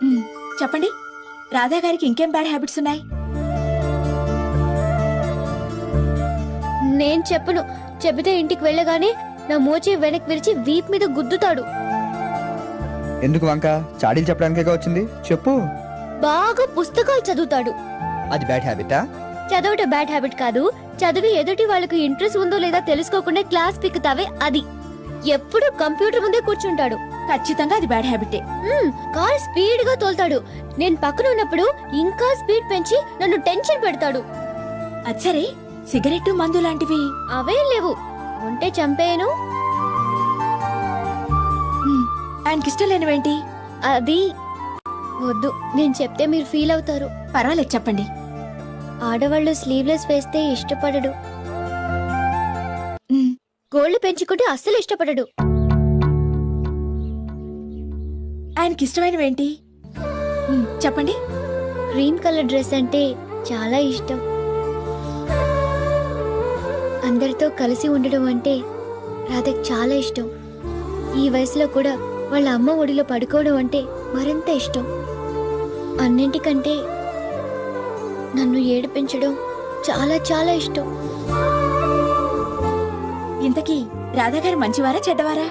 మ్, చెప్పండి, రాధా గారికి ఇంకేం బ్యాడ్ హ్యాబిట్స్ ఉన్నాయి? నేను చెప్పను. చెబితే ఇంటికి వెళ్ళగానే నా మోచి వెనక్కి విరిచి వీప్ మీద గుద్దుతాడు. ఎందుకు వంక? చాడీలు చెప్పడానికేగా వచ్చింది, చెప్పు. బాగా పుస్తకాలు చదువుతాడు. అది బ్యాడ్ హ్యాబిటా? చదవటం బ్యాడ్ హ్యాబిట్ కాదు. చదివి ఎదుటి వాళ్ళకు ఇంట్రెస్ట్ ఉందో లేదా తెలుసుకోకుండా క్లాస్ పిక్కుతావే అది. ఎప్పుడు కంప్యూటర్ ముందే కూర్చుంటాడు. ఖచ్చితంగా అది బ్యాడ్ హ్యాబిటే. కార్ స్పీడ్ గా తోలుతాడు. నేను పక్కన ఉన్నప్పుడు ఇంకా స్పీడ్ పెంచి నన్ను టెన్షన్ పెడతాడు. అది సరే, సిగరెట్టు మందు లాంటివి? అవేం లేవు. ఉంటే చంపేయను. ఆయనకిష్టం లేనివేంటి? అది వద్దు, నేను చెప్తే మీరు ఫీల్ అవుతారు. పర్వాలేదు, చెప్పండి. ఆడవాళ్ళు స్లీవ్లెస్ వేస్తే ఇష్టపడడు. మ్, గోళ్లు పెంచుకుంటే అస్సలు ఇష్టపడడు. ఆయనకిష్టమైనవేంటి? చెప్పండి. క్రీమ్ కలర్ డ్రెస్ అంటే చాలా ఇష్టం. అందరితో కలిసి ఉండడం అంటే రాధకి చాలా ఇష్టం. ఈ వయసులో కూడా వాళ్ళ అమ్మ ఒడిలో పడుకోవడం అంటే మరింత ఇష్టం. అన్నింటికంటే నన్ను ఏడిపించడం చాలా చాలా ఇష్టం. ఇంతకీ రాధా గారు మంచివారా చెడ్డవారా?